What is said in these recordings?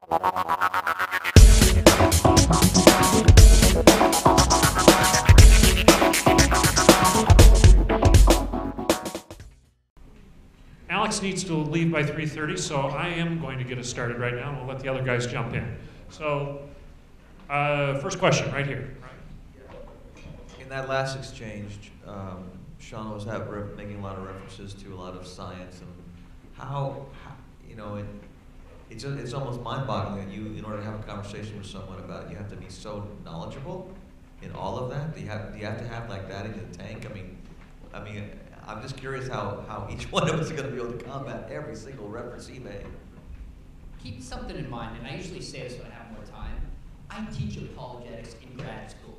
Alex needs to leave by 3:30, so I am going to get us started right now, and we'll let the other guys jump in. So, first question, right here. In that last exchange, Sean was making a lot of references to a lot of science and how you know, it's almost mind-boggling that you, in order to have a conversation with someone about it, you have to be so knowledgeable in all of that. Do you have to have like that in the tank? I mean, I'm just curious how each one of us is going to be able to combat every single reference he made. Keep something in mind, and I usually say this when I have more time. I teach apologetics in grad school.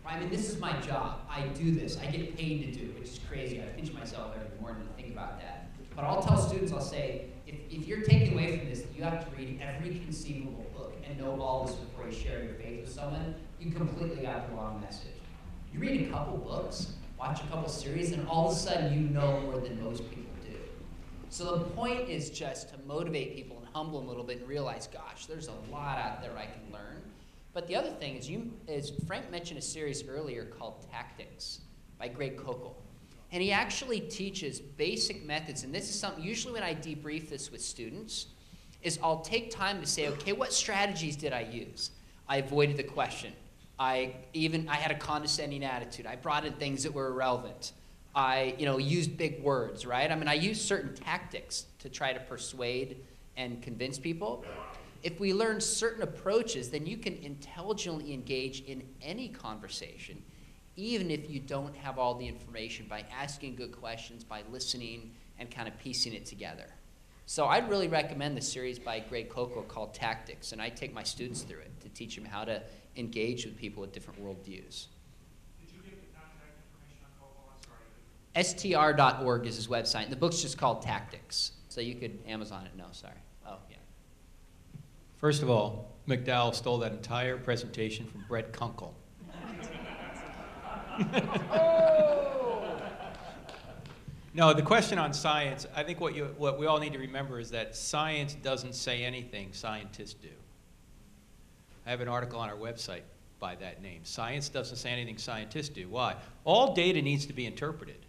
I mean, this is my job. I do this. I get paid to do it, which is crazy. I pinch myself every morning to think about that. But I'll tell students, I'll say, if you're taking away from this that you have to read every conceivable book and know all this before you share your faith with someone, you completely got the wrong message. You read a couple books, watch a couple series, and all of a sudden you know more than most people do. So the point is just to motivate people and humble them a little bit and realize, gosh, there's a lot out there I can learn. But the other thing is, Frank mentioned a series earlier called Tactics by Greg Koukl. And he actually teaches basic methods, and this is something, usually when I debrief this with students, is I'll take time to say, okay, what strategies did I use? I avoided the question. I had a condescending attitude. I brought in things that were irrelevant. I used big words, right? I mean, I used certain tactics to try to persuade and convince people. If we learn certain approaches, then you can intelligently engage in any conversation, even if you don't have all the information, by asking good questions, by listening, and kind of piecing it together. So I'd really recommend the series by Greg Koukl called Tactics, and I take my students through it to teach them how to engage with people with different worldviews. Did you give the contact information on Koukl? I'm sorry. str.org is his website, and the book's just called Tactics. So you could Amazon it. No, sorry. Oh, yeah. First of all, McDowell stole that entire presentation from Brett Kunkel. No, the question on science, I think what we all need to remember is that science doesn't say anything, scientists do. I have an article on our website by that name. Science doesn't say anything, scientists do. Why? All data needs to be interpreted.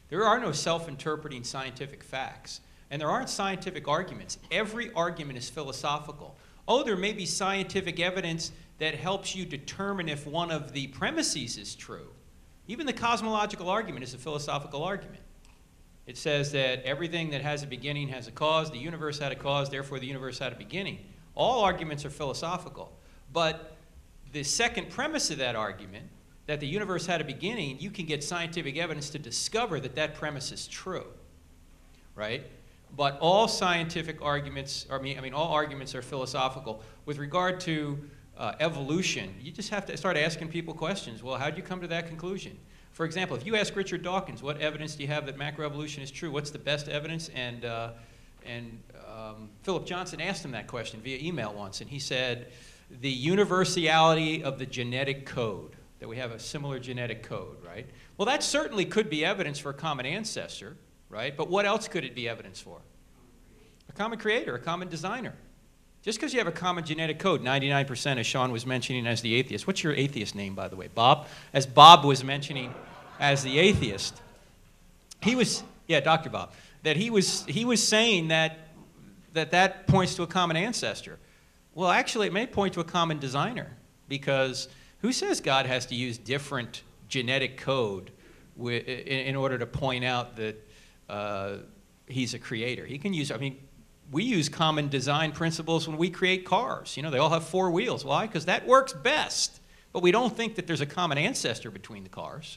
There are no self-interpreting scientific facts, and there aren't scientific arguments. Every argument is philosophical. Oh, there may be scientific evidence that helps you determine if one of the premises is true. Even the cosmological argument is a philosophical argument. It says that everything that has a beginning has a cause, the universe had a cause, therefore the universe had a beginning. All arguments are philosophical. But the second premise of that argument, that the universe had a beginning, you can get scientific evidence to discover that that premise is true, right? But all scientific arguments, all arguments are philosophical. With regard to evolution, you just have to start asking people questions. Well, how did you come to that conclusion? For example, if you ask Richard Dawkins, what evidence do you have that macroevolution is true? What's the best evidence? And Philip Johnson asked him that question via email once, and he said, the universality of the genetic code, that we have a similar genetic code, right? Well, that certainly could be evidence for a common ancestor, right? But what else could it be evidence for? A common creator, a common designer. Just because you have a common genetic code, 99%, as Sean was mentioning as the atheist. What's your atheist name, by the way? Bob? As Bob was mentioning as the atheist. He was, yeah, Dr. Bob. That he was saying that points to a common ancestor. Well, actually, it may point to a common designer, because who says God has to use different genetic code in order to point out that he's a creator? He can use, we use common design principles when we create cars. They all have 4 wheels. Why? Because that works best. But we don't think that there's a common ancestor between the cars.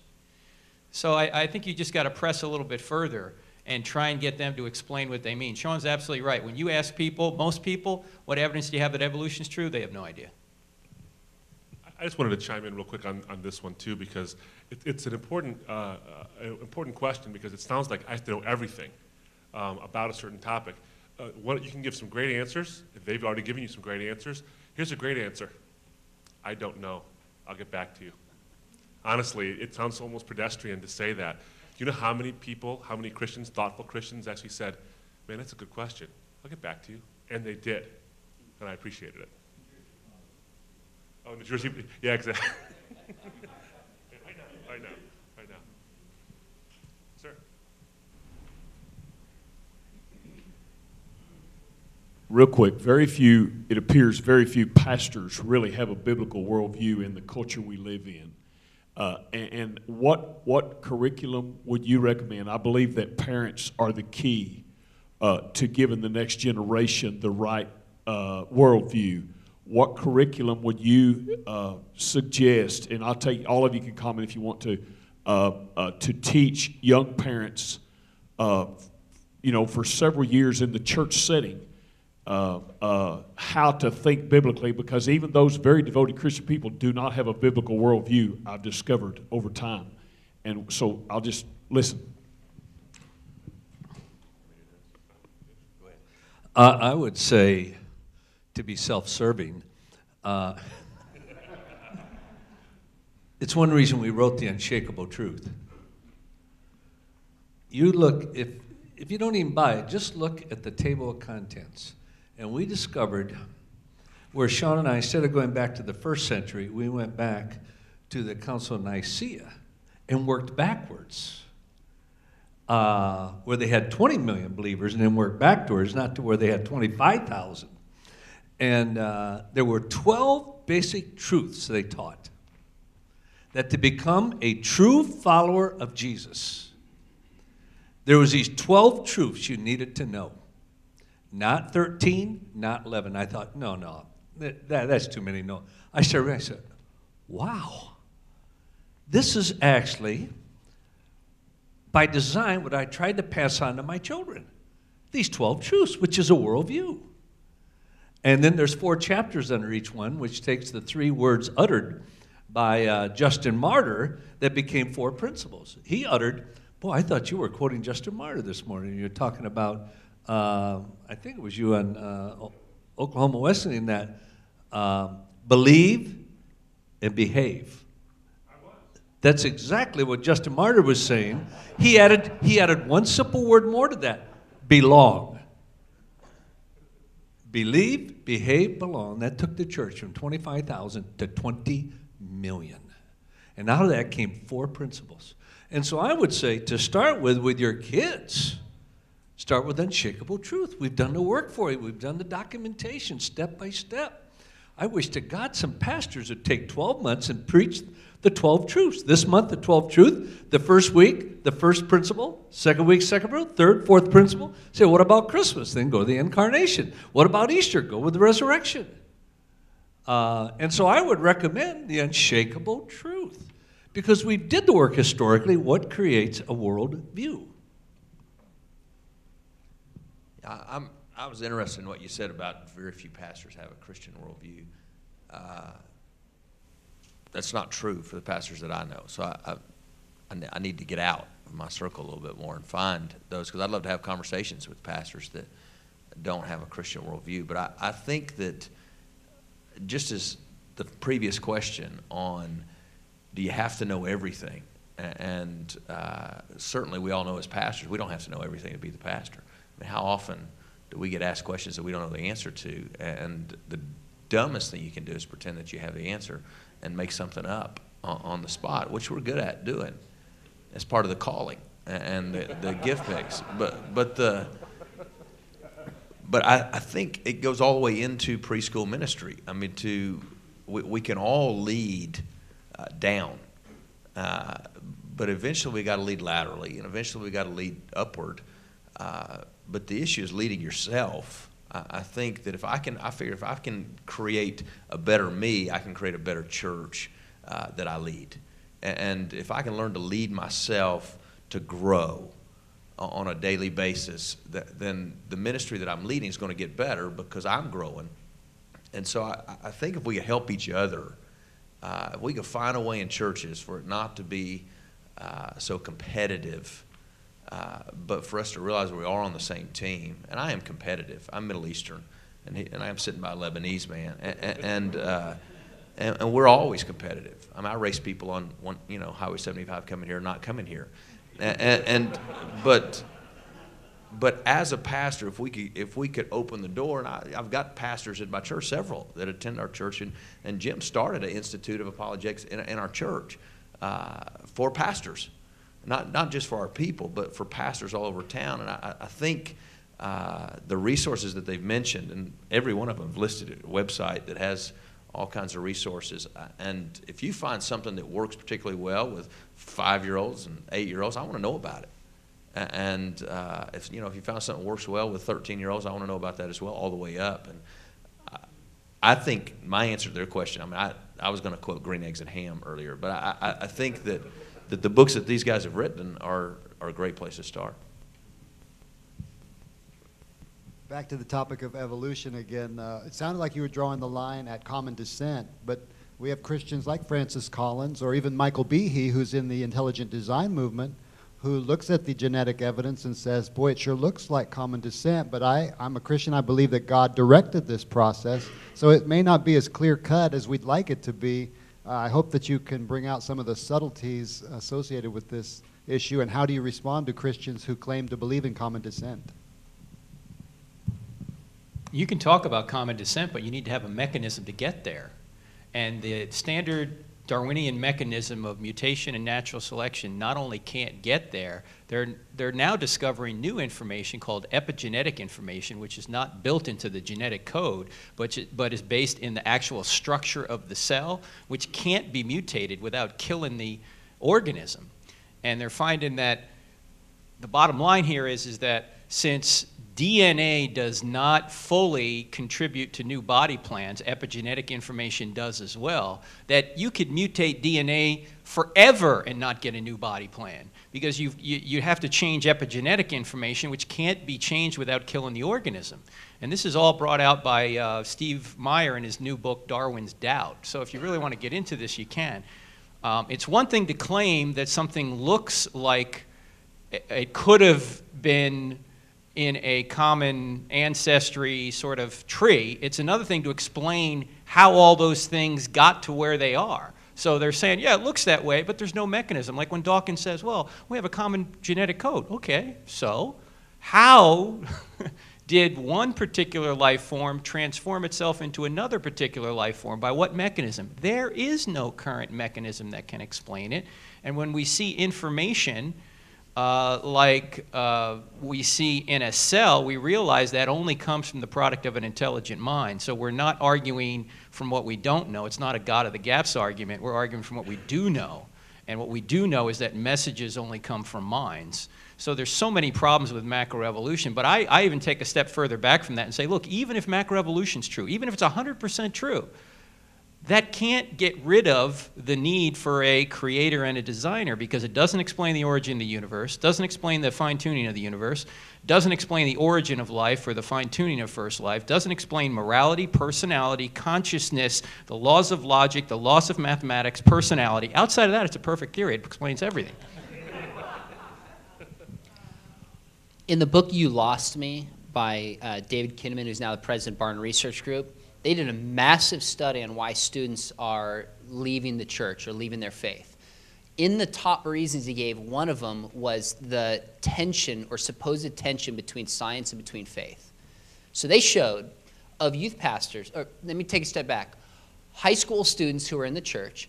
So I think you just got to press a little bit further and try and get them to explain what they mean. Sean's absolutely right. When you ask people, most people, what evidence do you have that evolution is true, they have no idea. I just wanted to chime in real quick on this one too, because it's an important question, because it sounds like I have to know everything about a certain topic. You can give some great answers. If they've already given you some great answers, here's a great answer. I don't know. I'll get back to you. Honestly, it sounds almost pedestrian to say that. You know how many people, how many Christians, thoughtful Christians, actually said, man, that's a good question. I'll get back to you. And they did. and I appreciated it. Oh, New Jersey, yeah, exactly. I know. Sir? Real quick, it appears very few pastors really have a biblical worldview in the culture we live in. And what curriculum would you recommend? I believe that parents are the key to giving the next generation the right worldview. What curriculum would you suggest? And I'll take, all of you can comment if you want to teach young parents, for several years in the church setting, how to think biblically, because even those very devoted Christian people do not have a biblical worldview, I've discovered over time. And so I'll just listen. I would say, to be self-serving, it's one reason we wrote The Unshakable Truth. You look, if you don't even buy it, just look at the table of contents. And we discovered where Sean and I, instead of going back to the first century, we went back to the Council of Nicaea and worked backwards, where they had 20 million believers, and then worked backwards, not to where they had 25,000. And there were 12 basic truths they taught. That to become a true follower of Jesus, there was these 12 truths you needed to know. Not 13, not 11. I thought, no, that's too many. No. I said, wow. This is actually, by design, what I tried to pass on to my children. These 12 truths, which is a worldview. And then there's 4 chapters under each one, which takes the 3 words uttered by Justin Martyr that became 4 principles. He uttered, boy, I thought you were quoting Justin Martyr this morning. You're talking about, I think it was you on Oklahoma Wesleyan, that believe and behave. That's exactly what Justin Martyr was saying. He added one simple word more to that, belong. Believe, behave, belong. That took the church from 25,000 to 20 million. And out of that came 4 principles. And so I would say, to start with your kids, start with unshakable truth. We've done the work for you. We've done the documentation step by step. I wish to God some pastors would take 12 months and preach the 12 truths. This month, the 12 truth. The first week, the first principle. Second week, second principle. Third, fourth principle. Say, what about Christmas? Then go to the incarnation. What about Easter? Go with the resurrection. And so I would recommend the unshakable truth, because we did the work historically. What creates a world view? I was interested in what you said about very few pastors have a Christian worldview. That's not true for the pastors that I know. So I need to get out of my circle a little bit more and find those, because I'd love to have conversations with pastors that don't have a Christian worldview. But I think that, just as the previous question on, do you have to know everything? And certainly we all know as pastors, we don't have to know everything to be the pastor. I mean, how often do we get asked questions that we don't know the answer to? And the dumbest thing you can do is pretend that you have the answer and make something up on the spot, which we're good at doing as part of the calling and the gift mix. But I think it goes all the way into preschool ministry. I mean, we can all lead down, but eventually we got to lead laterally, and eventually we got to lead upward. But the issue is leading yourself. I think that I figure if I can create a better me, I can create a better church that I lead. And if I can learn to lead myself to grow on a daily basis, then the ministry that I'm leading is going to get better because I'm growing. And so I think if we could help each other, if we could find a way in churches for it not to be so competitive, but for us to realize we are on the same team. And I am competitive. I'm Middle Eastern, and I am sitting by a Lebanese man, and we're always competitive. I mean, I race people on Highway 75 coming here, not coming here, but But as a pastor, if we could open the door, and I've got pastors at my church, several that attend our church, and Jim started an Institute of Apologetics in our church for pastors, not just for our people, but for pastors all over town. And I think the resources that they've mentioned, and every one of them have listed a website that has all kinds of resources. And if you find something that works particularly well with 5-year-olds and 8-year-olds, I want to know about it. And if you found something that works well with 13-year-olds, I want to know about that as well, all the way up. And I think my answer to their question, I mean, I was going to quote Green Eggs and Ham earlier, but I think that the books that these guys have written are a great place to start. Back to the topic of evolution again. It sounded like you were drawing the line at common descent, but we have Christians like Francis Collins or even Michael Behe, who's in the intelligent design movement, who looks at the genetic evidence and says, boy, it sure looks like common descent, but I'm a Christian. I believe that God directed this process, so it may not be as clear-cut as we'd like it to be. I hope that you can bring out some of the subtleties associated with this issue, and how do you respond to Christians who claim to believe in common descent? You can talk about common descent, but you need to have a mechanism to get there. And the standard Darwinian mechanism of mutation and natural selection not only can't get there, they're now discovering new information called epigenetic information, which is not built into the genetic code, but is based in the actual structure of the cell, which can't be mutated without killing the organism. And they're finding that the bottom line here is that since DNA does not fully contribute to new body plans, epigenetic information does as well, that you could mutate DNA forever and not get a new body plan, because you have to change epigenetic information, which can't be changed without killing the organism. And this is all brought out by Steve Meyer in his new book, Darwin's Doubt. So if you really want to get into this, you can. It's one thing to claim that something looks like it could have been in a common ancestry sort of tree. It's another thing to explain how all those things got to where they are. So they're saying, yeah, it looks that way, but there's no mechanism. Like when Dawkins says, well, we have a common genetic code. Okay, so how did one particular life form transform itself into another particular life form? By what mechanism? There is no current mechanism that can explain it. And when we see information we see in a cell, we realize that only comes from the product of an intelligent mind. So we're not arguing from what we don't know. It's not a God of the gaps argument. We're arguing from what we do know. And what we do know is that messages only come from minds. So there's so many problems with macroevolution. But I even take a step further back from that and say, look, even if macroevolution's true, even if it's 100% true, that can't get rid of the need for a creator and a designer, because it doesn't explain the origin of the universe, doesn't explain the fine-tuning of the universe, doesn't explain the origin of life or the fine-tuning of first life, doesn't explain morality, personality, consciousness, the laws of logic, the laws of mathematics, personality. Outside of that, it's a perfect theory. It explains everything. In the book You Lost Me by David Kinnaman, who's now the president of Barton Research Group, they did a massive study on why students are leaving the church or leaving their faith. In the top reasons he gave, one of them was the tension or supposed tension between science and between faith. So they showed of youth pastors, or let me take a step back, high school students who are in the church,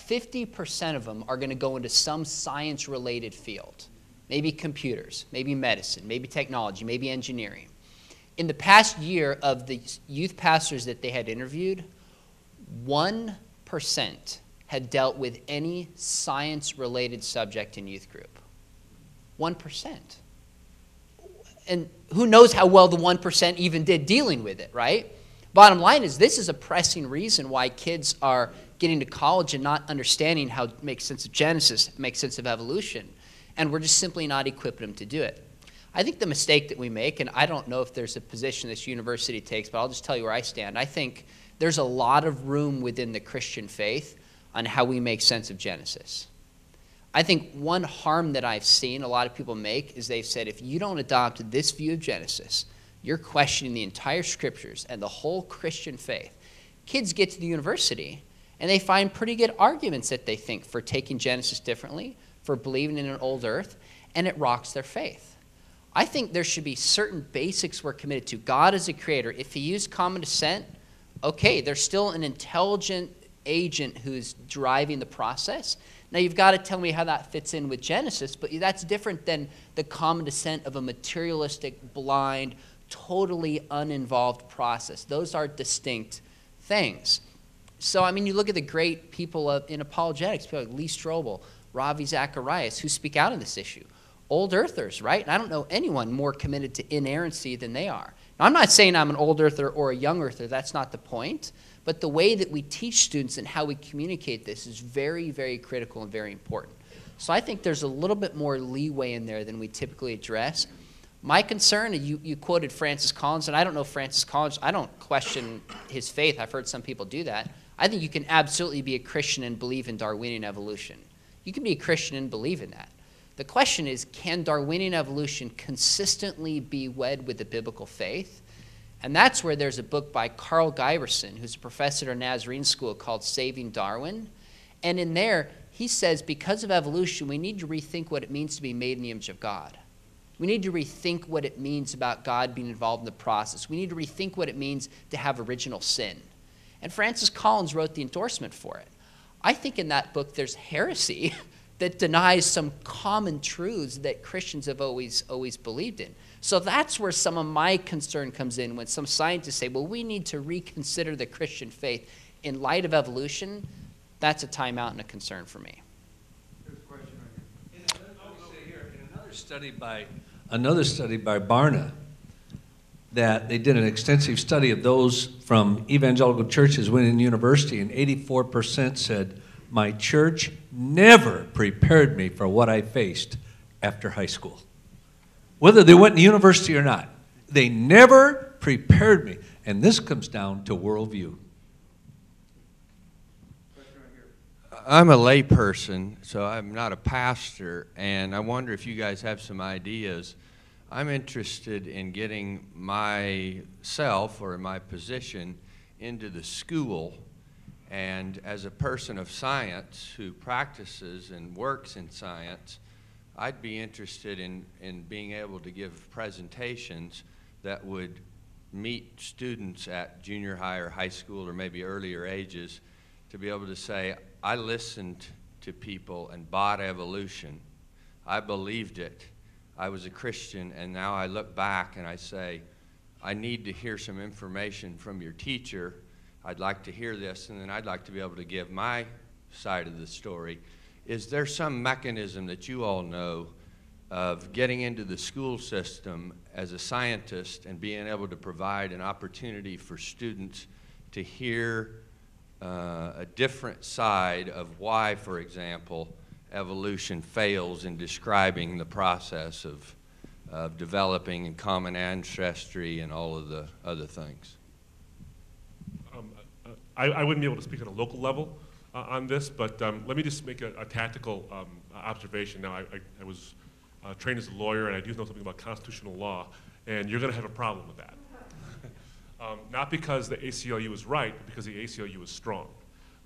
50% of them are going to go into some science-related field. Maybe computers, maybe medicine, maybe technology, maybe engineering. In the past year, of the youth pastors that they had interviewed, 1% had dealt with any science-related subject in youth group. 1%. And who knows how well the 1% even did dealing with it, right? Bottom line is, this is a pressing reason why kids are getting to college and not understanding how to make sense of Genesis, make sense of evolution. And we're just simply not equipping them to do it. I think the mistake that we make, and I don't know if there's a position this university takes, but I'll just tell you where I stand. I think there's a lot of room within the Christian faith on how we make sense of Genesis. I think one harm that I've seen a lot of people make is they've said, if you don't adopt this view of Genesis, you're questioning the entire scriptures and the whole Christian faith. Kids get to the university, and they find pretty good arguments that they think for taking Genesis differently, for believing in an old earth, and it rocks their faith. I think there should be certain basics we're committed to. God is a creator. If he used common descent, okay, there's still an intelligent agent who's driving the process. Now, you've got to tell me how that fits in with Genesis, but that's different than the common descent of a materialistic, blind, totally uninvolved process. Those are distinct things. So, I mean, you look at the great people in apologetics, people like Lee Strobel, Ravi Zacharias, who speak out on this issue. Old earthers, right? And I don't know anyone more committed to inerrancy than they are. Now, I'm not saying I'm an old earther or a young earther. That's not the point. But the way that we teach students and how we communicate this is very, very critical and very important. So I think there's a little bit more leeway in there than we typically address. My concern, you quoted Francis Collins, and I don't know Francis Collins. I don't question his faith. I've heard some people do that. I think you can absolutely be a Christian and believe in Darwinian evolution. You can be a Christian and believe in that. The question is, can Darwinian evolution consistently be wed with the biblical faith? And that's where there's a book by Carl Giberson, who's a professor at Nazarene School, called Saving Darwin. And in there, he says, because of evolution, we need to rethink what it means to be made in the image of God. We need to rethink what it means about God being involved in the process. We need to rethink what it means to have original sin. And Francis Collins wrote the endorsement for it. I think in that book there's heresy that denies some common truths that Christians have always believed in. So that's where some of my concern comes in when some scientists say, well, we need to reconsider the Christian faith in light of evolution. That's a timeout and a concern for me. There's a question right here. In another study by Barna, that they did an extensive study of those from evangelical churches went in university, and 84% said, my church never prepared me for what I faced after high school. Whether they went to university or not, they never prepared me. And this comes down to worldview. I'm a lay person, so I'm not a pastor, and I wonder if you guys have some ideas. I'm interested in getting myself or my position into the school. And as a person of science who practices and works in science, I'd be interested in being able to give presentations that would meet students at junior high or high school or maybe earlier ages to be able to say, I listened to people and bought evolution. I believed it. I was a Christian, and now I look back and I say, I need to hear some information from your teacher. I'd like to hear this, and then I'd like to be able to give my side of the story. Is there some mechanism that you all know of getting into the school system as a scientist and being able to provide an opportunity for students to hear a different side of why, for example, evolution fails in describing the process of developing and common ancestry and all of the other things? I wouldn't be able to speak on a local level on this, but let me just make a tactical observation. Now, I was trained as a lawyer, and I do know something about constitutional law, and you're going to have a problem with that. Not because the ACLU is right, but because the ACLU is strong.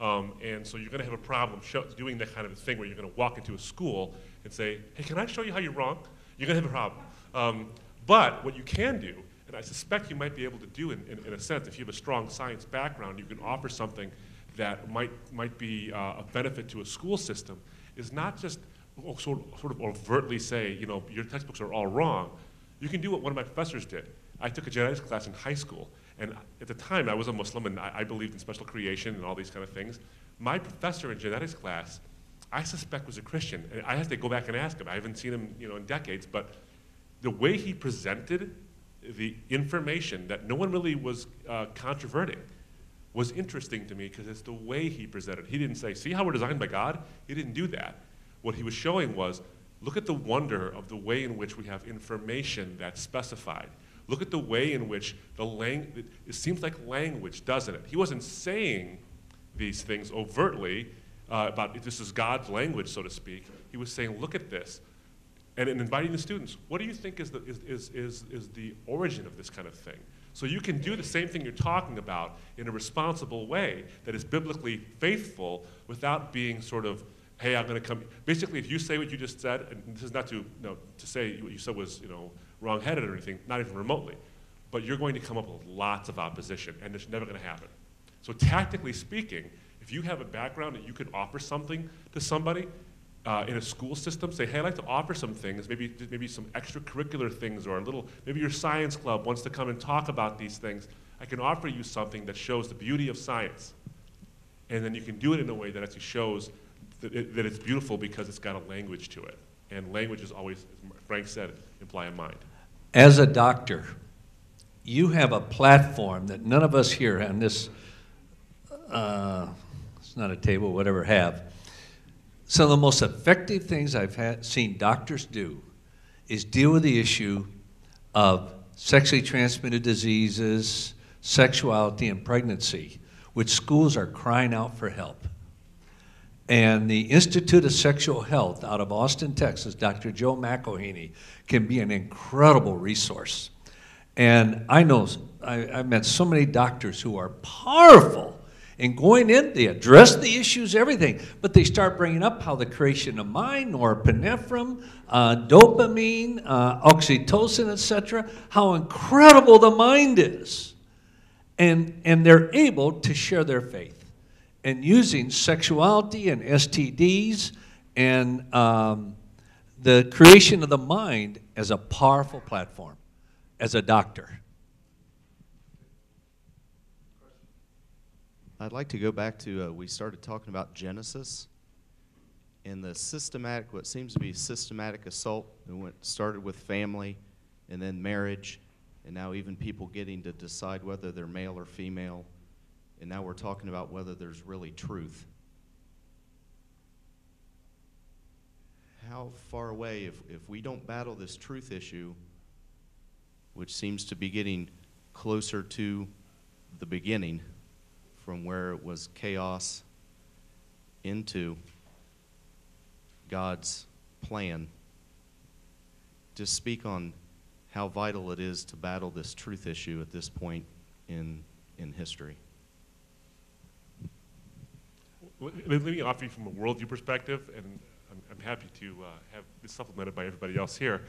And so you're going to have a problem doing that kind of a thing where you're going to walk into a school and say, hey, can I show you how you're wrong? You're going to have a problem. But what you can do, and I suspect you might be able to do in a sense, if you have a strong science background, you can offer something that might be a benefit to a school system, is not just sort of overtly say, you know, your textbooks are all wrong. You can do what one of my professors did. I took a genetics class in high school, and at the time I was a Muslim and I believed in special creation and all these kind of things. My professor in genetics class, I suspect was a Christian, and I have to go back and ask him. I haven't seen him, in decades, but the way he presented the information that no one really was controverting was interesting to me because it's the way he presented. He didn't say, see how we're designed by God? He didn't do that. What he was showing was, look at the wonder of the way in which we have information that's specified. Look at the way in which it seems like language, doesn't it? He wasn't saying these things overtly about this is God's language, so to speak. He was saying, look at this. And in inviting the students, what do you think is the origin of this kind of thing? So you can do the same thing you're talking about in a responsible way that is biblically faithful without being sort of, hey, I'm going to come. Basically, if you say what you just said, and this is not to say what you said was wrong-headed or anything, not even remotely. But you're going to come up with lots of opposition, and it's never going to happen. So tactically speaking, if you have a background that you could offer something to somebody in a school system, say, hey, I'd like to offer some things, maybe some extracurricular things, or maybe your science club wants to come and talk about these things. I can offer you something that shows the beauty of science. And then you can do it in a way that actually shows that it's beautiful because it's got a language to it. And language is always, as Frank said, imply a mind. As a doctor, you have a platform that none of us here on this, it's not a table, whatever, have. Some of the most effective things I've seen doctors do is deal with the issue of sexually transmitted diseases, sexuality, and pregnancy, which schools are crying out for help. And the Institute of Sexual Health out of Austin, Texas, Dr. Joe McElhaney, can be an incredible resource. And I know, I've met so many doctors who are powerful in going in, they address the issues, everything, but they start bringing up how the creation of mind, norepinephrine, dopamine, oxytocin, etc., how incredible the mind is. And they're able to share their faith. And using sexuality and STDs and the creation of the mind as a powerful platform, as a doctor. I'd like to go back to, we started talking about Genesis and the systematic, what seems to be systematic assault. It started with family and then marriage, and now even people getting to decide whether they're male or female. And now we're talking about whether there's really truth. How far away, if we don't battle this truth issue, which seems to be getting closer to the beginning, from where it was chaos into God's plan, just speak on how vital it is to battle this truth issue at this point in history. Let me offer you from a worldview perspective, and I'm happy to have this supplemented by everybody else here.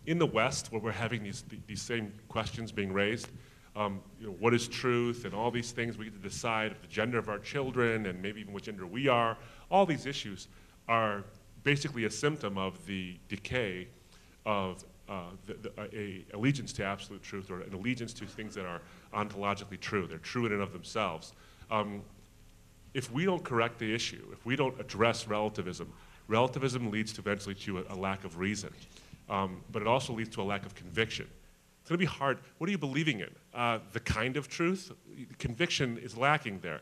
In the West, where we're having these same questions being raised, what is truth and all these things, we get to decide the gender of our children and maybe even what gender we are. All these issues are basically a symptom of the decay of a allegiance to absolute truth, or an allegiance to things that are ontologically true. They're true in and of themselves. If we don't correct the issue, if we don't address relativism, relativism leads to eventually to a lack of reason, but it also leads to a lack of conviction. It's going to be hard. What are you believing in? The kind of truth? Conviction is lacking there.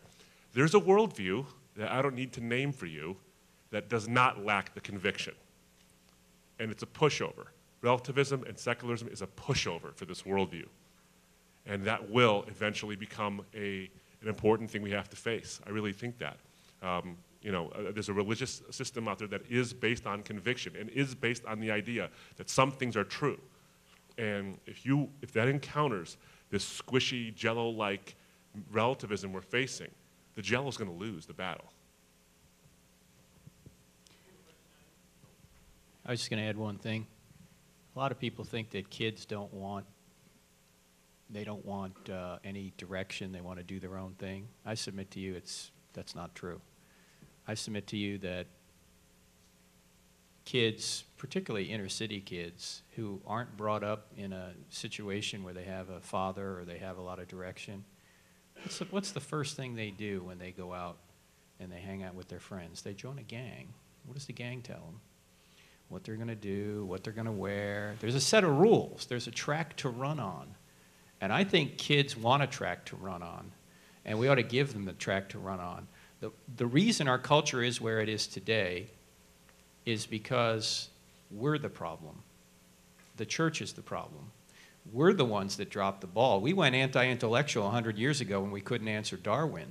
There's a worldview that I don't need to name for you that does not lack the conviction. And it's a pushover. Relativism and secularism is a pushover for this worldview. And that will eventually become an important thing we have to face. I really think that. There's a religious system out there that is based on conviction and is based on the idea that some things are true. And if that encounters this squishy, jello-like relativism we're facing, the jello's going to lose the battle. I was just going to add one thing. A lot of people think that kids don't want any direction. They want to do their own thing. I submit to you that's not true. I submit to you that kids, particularly inner city kids, who aren't brought up in a situation where they have a father or they have a lot of direction, what's the first thing they do when they go out and they hang out with their friends? They join a gang. What does the gang tell them? What they're going to do, what they're going to wear. There's a set of rules. There's a track to run on. And I think kids want a track to run on, and we ought to give them the track to run on. The reason our culture is where it is today is because we're the problem. The church is the problem. We're the ones that dropped the ball. We went anti-intellectual 100 years ago when we couldn't answer Darwin.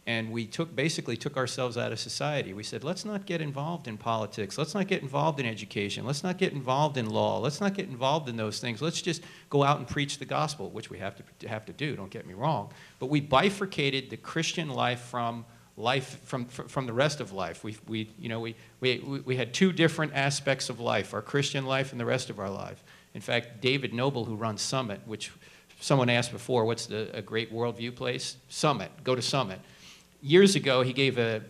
And we basically took ourselves out of society. We said, let's not get involved in politics. Let's not get involved in education. Let's not get involved in law. Let's not get involved in those things. Let's just go out and preach the gospel, which we have to do, don't get me wrong. But we bifurcated the Christian life from the rest of life. We had two different aspects of life, our Christian life and the rest of our life. In fact, David Noble, who runs Summit, which someone asked before, what's a great worldview place? Summit. Go to Summit. Years ago, he gave a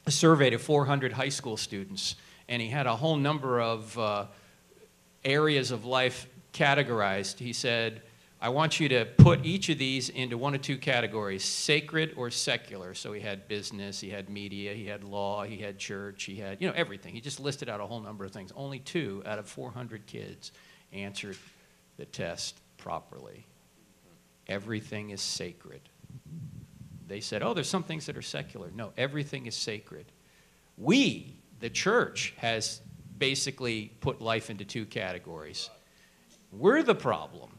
survey to 400 high school students, and he had a whole number of areas of life categorized. He said, I want you to put each of these into one of two categories, sacred or secular. So he had business, he had media, he had law, he had church, he had, everything. He just listed out a whole number of things. Only 2 out of 400 kids answered the test properly. Everything is sacred. They said, oh, there's some things that are secular. No, everything is sacred. We, the church, has basically put life into 2 categories. We're the problem.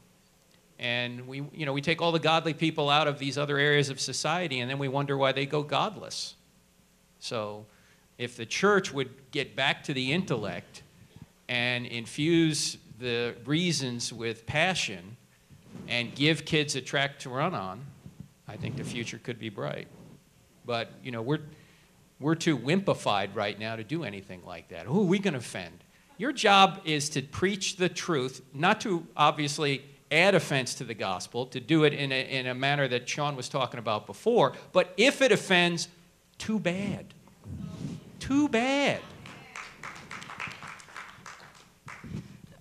And we take all the godly people out of these other areas of society, and then we wonder why they go godless. So if the church would get back to the intellect and infuse the reasons with passion and give kids a track to run on, I think the future could be bright. But, we're too wimpified right now to do anything like that. Who are we going to offend? Your job is to preach the truth, not to obviously add offense to the gospel, to do it in a manner that Sean was talking about before. But if it offends, too bad. Too bad.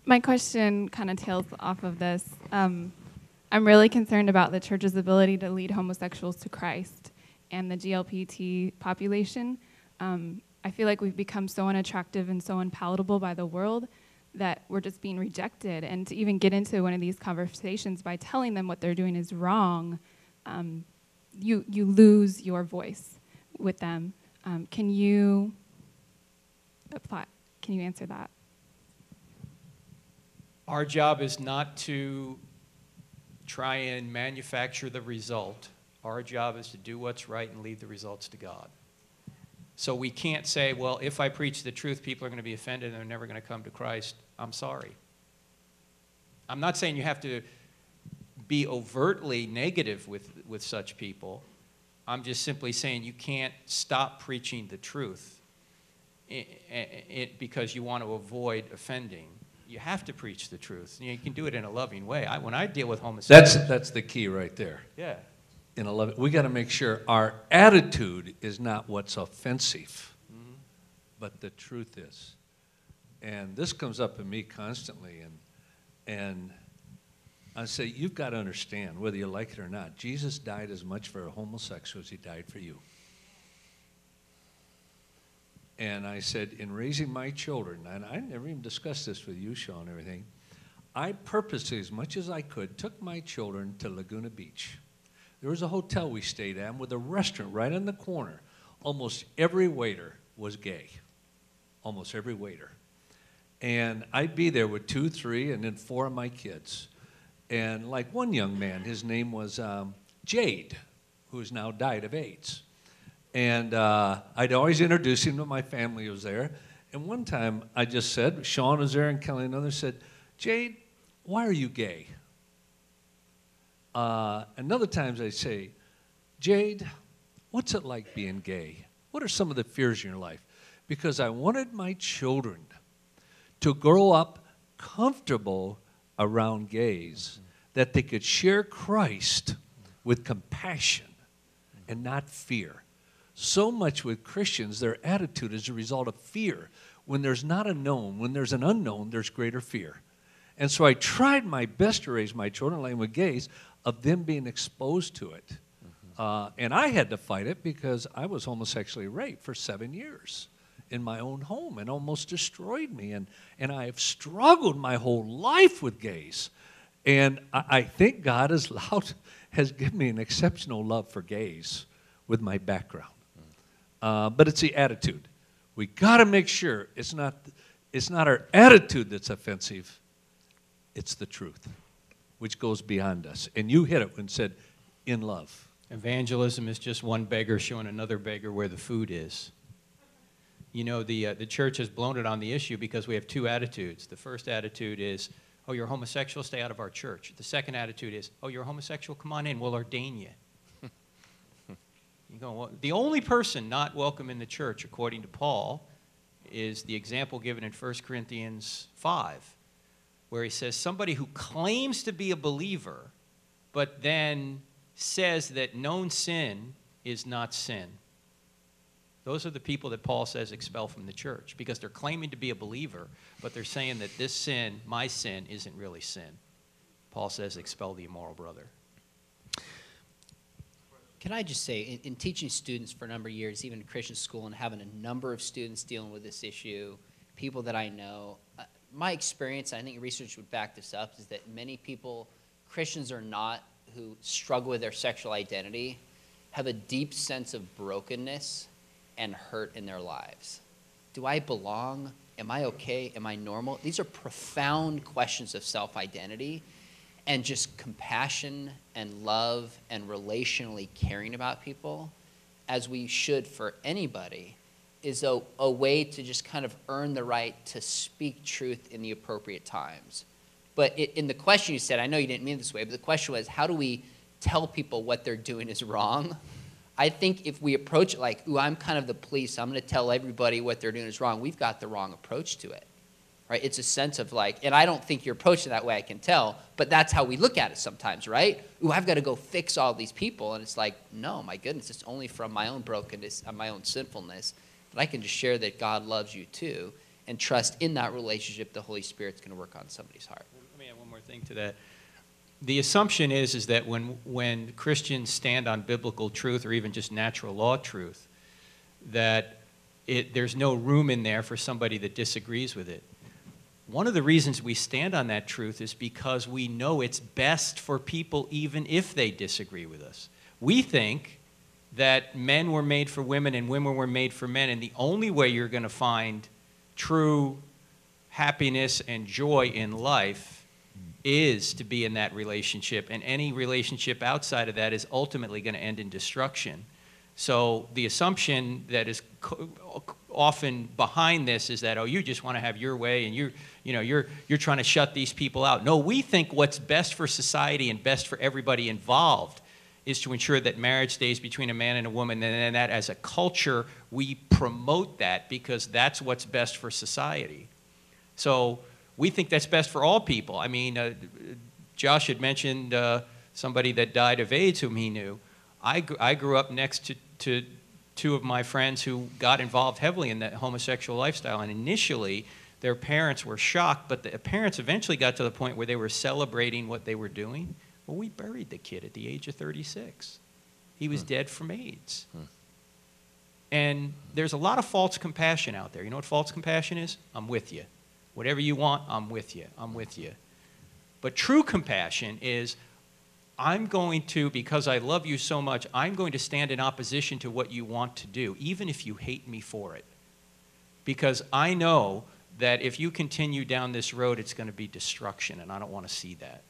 My question kind of tails off of this. I'm really concerned about the church's ability to lead homosexuals to Christ and the GLPT population. I feel like we've become so unattractive and so unpalatable by the world that we're just being rejected. And to even get into one of these conversations by telling them what they're doing is wrong, you lose your voice with them. Can you answer that? Our job is not to try and manufacture the result. Our job is to do what's right and leave the results to God. So we can't say, well, if I preach the truth, people are going to be offended and they're never going to come to Christ. I'm sorry. I'm not saying you have to be overtly negative with such people. I'm just simply saying you can't stop preaching the truth because you want to avoid offending. You have to preach the truth. You can do it in a loving way. When I deal with homosexuals... That's the key right there. Yeah. We got to make sure our attitude is not what's offensive, but the truth is. And this comes up in me constantly, and I say, you've got to understand, whether you like it or not, Jesus died as much for a homosexual as he died for you. And I said, in raising my children, and I never even discussed this with you, Sean, and everything, I purposely, as much as I could, took my children to Laguna Beach. There was a hotel we stayed at with a restaurant right in the corner. Almost every waiter was gay. Almost every waiter. And I'd be there with 2, 3, and then 4 of my kids. And like one young man, his name was Jade, who has now died of AIDS. And I'd always introduce him to my family who was there. And one time I just said, Sean was there and Kelly and others said, Jade, why are you gay? And other times I say, Jade, what's it like being gay? What are some of the fears in your life? Because I wanted my children to grow up comfortable around gays, that they could share Christ with compassion and not fear. So much with Christians, their attitude is a result of fear. When there's not a known, when there's an unknown, there's greater fear. And so I tried my best to raise my children, like with gays, of them being exposed to it. And I had to fight it because I was homosexually raped for 7 years in my own home and almost destroyed me. And I have struggled my whole life with gays. And I think God has given me an exceptional love for gays with my background. But it's the attitude. We got to make sure it's not our attitude that's offensive. It's the truth, which goes beyond us. And you hit it when said, in love. Evangelism is just one beggar showing another beggar where the food is. You know, the church has blown it on the issue because we have 2 attitudes. The first attitude is, oh, you're homosexual, stay out of our church. The second attitude is, oh, you're homosexual, come on in, we'll ordain you. You go, well, the only person not welcome in the church, according to Paul, is the example given in 1 Corinthians 5. where he says somebody who claims to be a believer, but then says that known sin is not sin. Those are the people that Paul says expel from the church, because they're claiming to be a believer, but they're saying that this sin, my sin, isn't really sin. Paul says expel the immoral brother. Can I just say, in teaching students for a number of years, even in Christian school, and having a number of students dealing with this issue, people that I know, my experience, I think research would back this up, is that many people, Christians or not, who struggle with their sexual identity, have a deep sense of brokenness and hurt in their lives. Do I belong? Am I okay? Am I normal? These are profound questions of self-identity, and just compassion and love and relationally caring about people, as we should for anybody, is a way to just kind of earn the right to speak truth in the appropriate times. But in the question you said, I know you didn't mean it this way, but the question was, how do we tell people what they're doing is wrong? I think if we approach it like, ooh, I'm kind of the police, I'm going to tell everybody what they're doing is wrong, we've got the wrong approach to it. Right? It's a sense of like, and I don't think you're approaching that way, I can tell, but that's how we look at it sometimes, right? Ooh, I've got to go fix all these people. And it's like, no, my goodness, it's only from my own brokenness and my own sinfulness that I can just share that God loves you too, and trust in that relationship the Holy Spirit's going to work on somebody's heart. Let me add one more thing to that. The assumption is that when Christians stand on biblical truth or even just natural law truth, that there's no room in there for somebody that disagrees with it. One of the reasons we stand on that truth is because we know it's best for people even if they disagree with us. We think that men were made for women and women were made for men, and the only way you're going to find true happiness and joy in life is to be in that relationship, and any relationship outside of that is ultimately going to end in destruction. So the assumption that is often behind this is that, oh, you just want to have your way, and you're trying to shut these people out. No, we think what's best for society and best for everybody involved is to ensure that marriage stays between a man and a woman, and that as a culture we promote that because that's what's best for society. So we think that's best for all people. I mean, Josh had mentioned somebody that died of AIDS whom he knew. I grew up next to two of my friends who got involved heavily in that homosexual lifestyle, and initially their parents were shocked, but the parents eventually got to the point where they were celebrating what they were doing. Well, we buried the kid at the age of 36. He was dead from AIDS. And there's a lot of false compassion out there. You know what false compassion is? I'm with you. Whatever you want, I'm with you. I'm with you. But true compassion is, I'm going to, because I love you so much, I'm going to stand in opposition to what you want to do, even if you hate me for it. Because I know that if you continue down this road, it's going to be destruction, and I don't want to see that.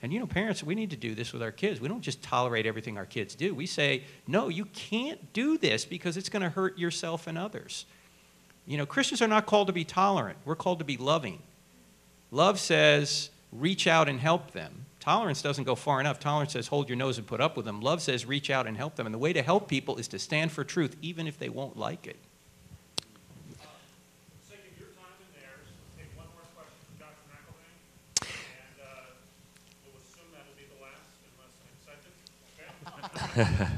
And you know, parents, we need to do this with our kids. We don't just tolerate everything our kids do. We say, no, you can't do this because it's going to hurt yourself and others. You know, Christians are not called to be tolerant. We're called to be loving. Love says, reach out and help them. Tolerance doesn't go far enough. Tolerance says, hold your nose and put up with them. Love says, reach out and help them. And the way to help people is to stand for truth, even if they won't like it. Sake of your time and theirs, let's take one more question from Dr. McElvain, and we'll assume that will be the last, unless I'm excited. Okay?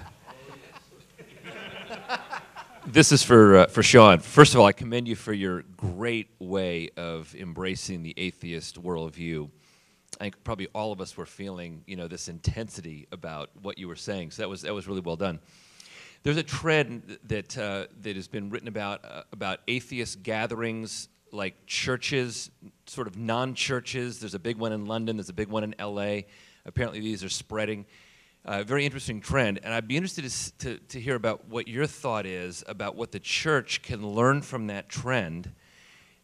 This is for Sean. First of all, I commend you for your great way of embracing the atheist worldview. I think probably all of us were feeling, you know, this intensity about what you were saying. So that was really well done. There's a trend that has been written about atheist gatherings, like churches, sort of non-churches. There's a big one in London. There's a big one in L.A. Apparently, these are spreading. Very interesting trend, and I'd be interested to hear about what your thought is about what the church can learn from that trend.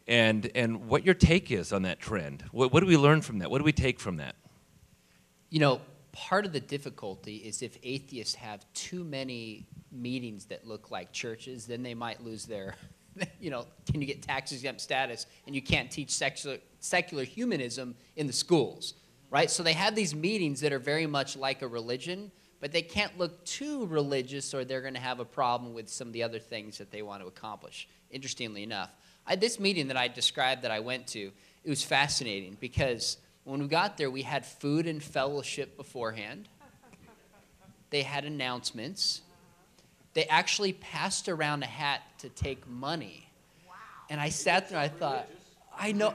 And what your take is on that trend. What do we learn from that? What do we take from that? You know, part of the difficulty is if atheists have too many meetings that look like churches, then they might lose their, you know, can you get tax exempt status, and you can't teach secular humanism in the schools, right? So they have these meetings that are very much like a religion, but they can't look too religious or they're going to have a problem with some of the other things that they want to accomplish, interestingly enough. This meeting that I described that I went to, it was fascinating because when we got there, we had food and fellowship beforehand. They had announcements. They actually passed around a hat to take money. And I sat there and I thought, I know.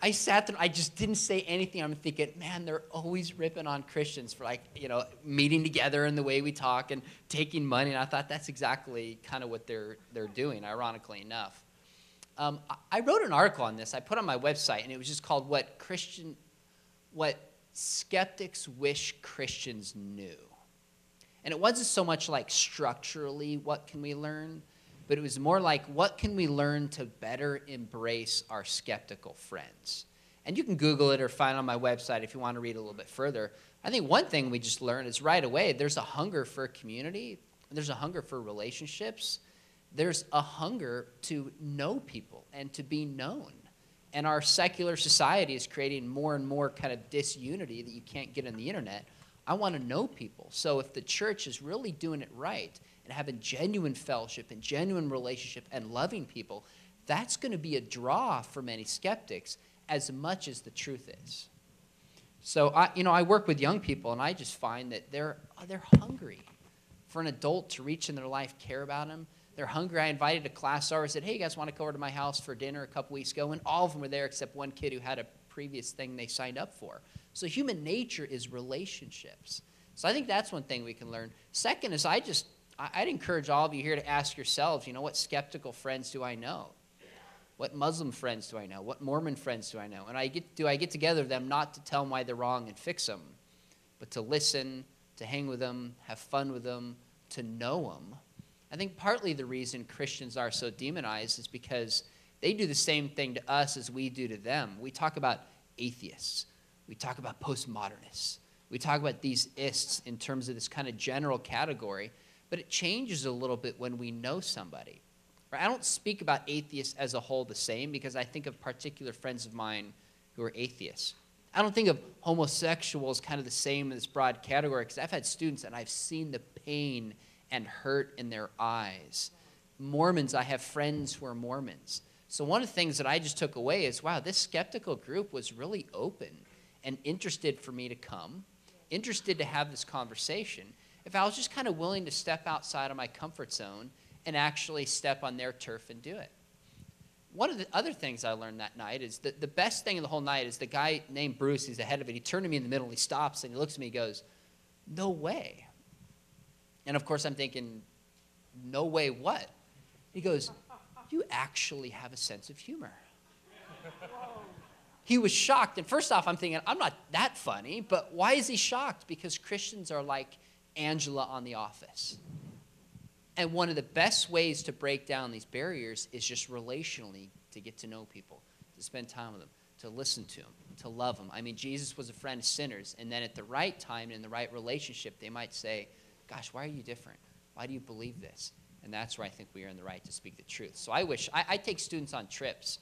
I sat there, I just didn't say anything. I'm thinking, man, they're always ripping on Christians for meeting together and the way we talk and taking money. And I thought that's exactly kind of what they're doing, ironically enough. I wrote an article on this. I put it on my website, and it was just called What Skeptics Wish Christians Knew. And it wasn't so much like structurally, what can we learn? But it was more like, what can we learn to better embrace our skeptical friends? And you can Google it or find it on my website if you want to read a little bit further. I think one thing we just learned is right away, there's a hunger for community. There's a hunger for relationships. There's a hunger to know people and to be known. And our secular society is creating more and more kind of disunity that you can't get on the internet. I want to know people. So if the church is really doing it right and having genuine fellowship and genuine relationship and loving people, that's going to be a draw for many skeptics as much as the truth is. So I work with young people, and I just find that they're hungry for an adult to reach in their life, care about them. They're hungry. I invited a class over, said, hey, you guys want to come over to my house for dinner a couple weeks ago? And all of them were there except one kid who had a previous thing they signed up for. So human nature is relationships. So I think that's one thing we can learn. Second is I'd encourage all of you here to ask yourselves, what skeptical friends do I know? What Muslim friends do I know? What Mormon friends do I know? And do I get together with them not to tell them why they're wrong and fix them, but to listen, to hang with them, have fun with them, to know them? I think partly the reason Christians are so demonized is because they do the same thing to us as we do to them. We talk about atheists. We talk about postmodernists. We talk about these ists in terms of this kind of general category, but it changes a little bit when we know somebody. Right? I don't speak about atheists as a whole the same because I think of particular friends of mine who are atheists. I don't think of homosexuals kind of the same in this broad category because I've had students and I've seen the pain and hurt in their eyes. Mormons, I have friends who are Mormons. So one of the things that I just took away is, wow, this skeptical group was really open and interested for me to come, interested to have this conversation. If I was just kind of willing to step outside of my comfort zone and actually step on their turf and do it. One of the other things I learned that night is that the best thing of the whole night is the guy named Bruce, he's the head of it, he turned to me in the middle and he stops and he looks at me and goes, no way. And of course I'm thinking, no way what? He goes, you actually have a sense of humor. He was shocked. And first off, I'm thinking, I'm not that funny, but why is he shocked? Because Christians are like Angela on The Office. And one of the best ways to break down these barriers is just relationally to get to know people, to spend time with them, to listen to them, to love them. I mean, Jesus was a friend of sinners. And then at the right time and in the right relationship, they might say, gosh, why are you different? Why do you believe this? And that's where I think we are in the right to speak the truth. So I take students on trips.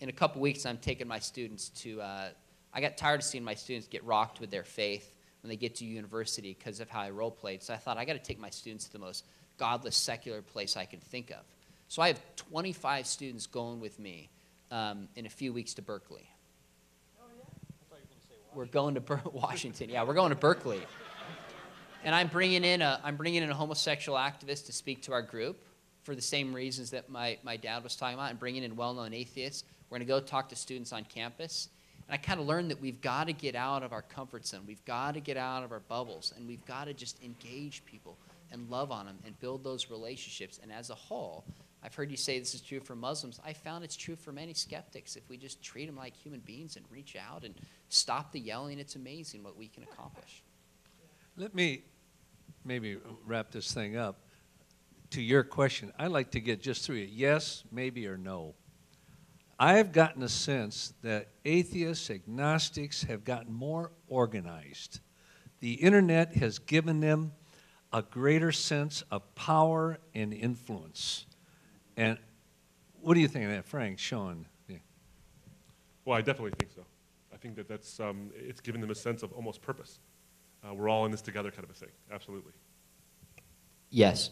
In a couple weeks, I'm taking my students to, I got tired of seeing my students get rocked with their faith when they get to university because of how I role played. So I thought, I got to take my students to the most godless, secular place I can think of. So I have 25 students going with me in a few weeks to Berkeley. Oh, yeah? I thought you were going to say Washington. We're going to Washington. Yeah, we're going to Berkeley. And I'm bringing in a homosexual activist to speak to our group for the same reasons that my dad was talking about, and bringing in well-known atheists. We're going to go talk to students on campus. And I kind of learned that we've got to get out of our comfort zone. We've got to get out of our bubbles, and we've got to just engage people and love on them and build those relationships. And as a whole, I've heard you say this is true for Muslims. I found it's true for many skeptics. If we just treat them like human beings and reach out and stop the yelling, it's amazing what we can accomplish. Let me maybe wrap this thing up. To your question, I'd like to get just through it, yes, maybe, or no. I have gotten a sense that atheists, agnostics have gotten more organized. The internet has given them a greater sense of power and influence. And what do you think of that, Frank, Sean? Yeah. Well, I definitely think so. I think that that's, it's given them a sense of almost purpose. We're all in this together kind of a thing, absolutely. Yes.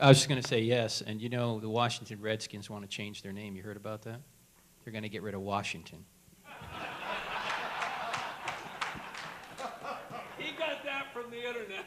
I was just going to say yes, and you know the Washington Redskins want to change their name. You heard about that? They're going to get rid of Washington. He got that from the internet.